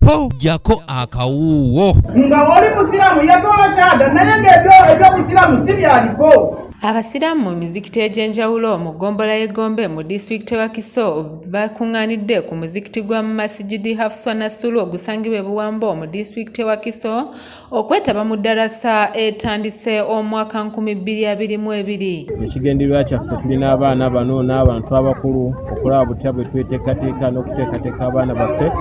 po jako akawuwo. Nga wali musiramu yatola shahada naye ng'ebyo busiramu si byalipo. Abasiramu mu mizikiti egy'enjawulo mu ggombolola y'e Gombe mu disitulikiti wa Kiso bakuŋŋaanidde ku muzikiti gwa Masjidi Hafsa Nasulu ogusangibwa e Buwambo mu disitulikiti wa Kiso okwetaba mu ddarasa etandise omwaka 2022. Ekigendererwa kyaffe tulina abaana bano n'abantu abakulu okulaba butya bwe tweteekateeka n'okuteekateeka abaana baffe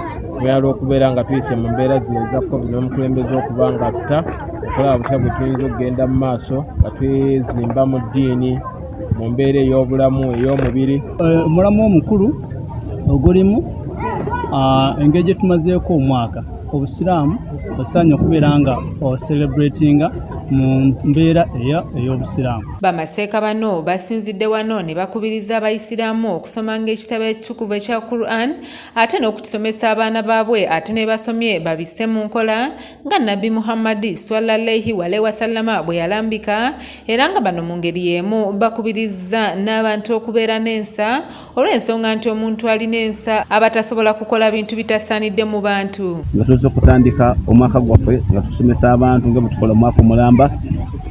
oyala okubeera nga tuyise mu mbeera zino eza COVID n'omukulembeze okuba nga tuta okulaba butya bwe tuyinza okugenda mu maaso nga twezimba mu ddiini mu mbeera ey'obulamu ey'omubiri. Omulamu omukulu ogulimu engeri gye tumazeeko omwaka obusiraamu osaanye okubeera nga celebratinga mu mbeera ey'obusiraamu. Bamaseeka bano basinzidde wano ne bakubiriza abayisiraamu okusomanga ekitabo ekitukuvu ekya Quran ate n'okukisomesa abaana baabwe ate ne basomye babisse mu nkola nga Nabbi Muhammad sallallahu alaihi wasallama bwe yalambika, era nga bano mu ngeri y'emu bakubiriza n'abantu okubeera n'ensa olw'ensonga nti omuntu alina ensa aba tasobola kukola bintu bitasaanidde mu bantu. Nga tusobola okutandika omwaka gwaffe nga tusomesa abantu nga bwe tukola omwaka omulamba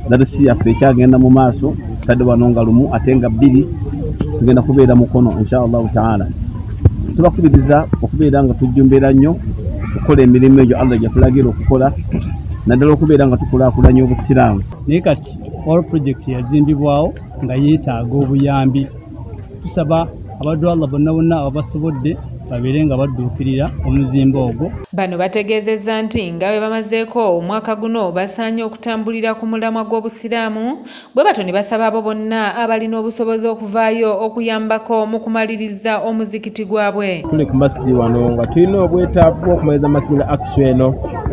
darusi yaffe ekyagenda mu maaso tadde wano nga lumu ate nga bbiri tugenda kubeera mukono inshallah taala. Tubakubiriza okubeera nga tujjumbira nnyo okukola emirimu egyo Allah gye tulagira okukola naddala okubeera nga tukulaakulanya obusiraamu. Naye kati all project yazimbibwawo nga yeetaaga obuyambi. Tusaba abaddu Allah bonna ababasobodde babeere nga badduukirira omuzimba ogwo. Bano bategeezezza nti nga bwe bamazeeko omwaka guno basaanye okutambulira ku mulamwa gw'obusiraamu, bwe bato ne basaba abo bonna abalina obusobozi okuvaayo okuyambako mu kumaliriza omuzikiti gwabwe. Tuli ku masjidi wano nga tulina obwetaavu bw'okumaliriza masjidi action eno,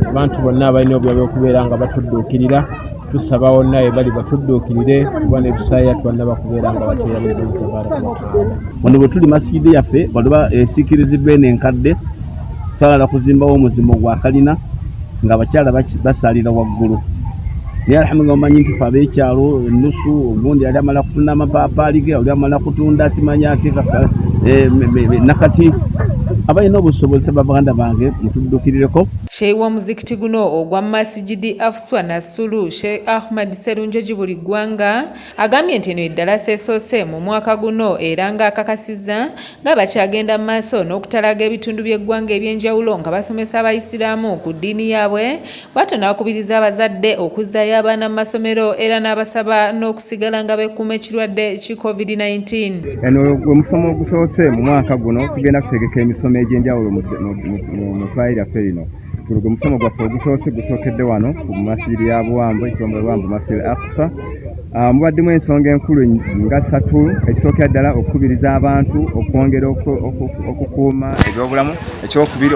abantu bonna abalina obulabe okubeera nga batudduukirira. Tusaba wonna bali batudduukirire kuba ne tusaaya twonna bakubeera nga bateera mu tabaaraka. Wano bwe tuli masjidi yaffe waliba esiikirizibbwa eno enkadde twagala kuzimbawo omuzimbo gwa kalina nga abakyala basaalira waggulu. Naye alhamdulillah omanyi nti fe ab'ekyalo ennusu ogundi yali amala kutunda amapaapaali ge, oli amala kutunda simanya ate nakati abalina obusobozi baganda bange mutudduukirireko. Sheikh w'omuzikiti guno ogwa Masjidi Hafsa Nasulu Sheikh Ahmad Serunjoji buli ggwanga agambye nti eno eddalasa esoose mu mwaka guno era nga akakasizza nga bakyagenda mu maaso n'okutalaga ebitundu by'eggwanga eby'enjawulo nga basomesa abayisiraamu ku ddiini yaabwe, bw'atyo n'akubiriza abazadde okuzzayo abaana mu masomero era n'abasaba n'okusigala nga beekuuma ekirwadde ki COVID-19. Eno gwe musomo ogusoose mu mwaka guno tugenda kutegeka emisomo egy'enjawulo mu twayira ffe lino. Gwe musomo gwaffe ogusoose gusookedde wano ku masjidi ya Buwambo ekitongole Buwambo Masjidi Aqsa. Mubaddemu ensonga enkulu nga ssatu. Ekisookera ddala okukubiriza abantu okwongera okukuuma ebyobulamu. Ekyokubiri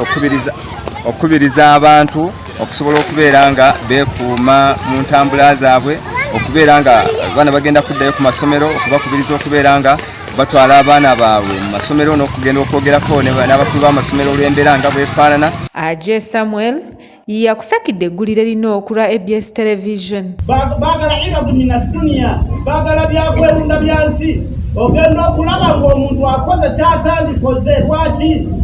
okukubiriza abantu okusobola okubeera nga beekuuma mu ntambula zaabwe, okubeera nga abaana bagenda kuddayo ku masomero, okubakubiriza okubeera nga batwala abaana baabwe mu masomero n'okugenda okwogerako n'abakulu b'amasomero olw'embeera nga bwefaanana. Ajje Samuel yakusakidde eggulire lino okulwa ABS Television. Baagala iradu mina dunia, baagala byakwewunda byansi, ogenda okulaba ng'omuntu akoze kyatandikoze lwaki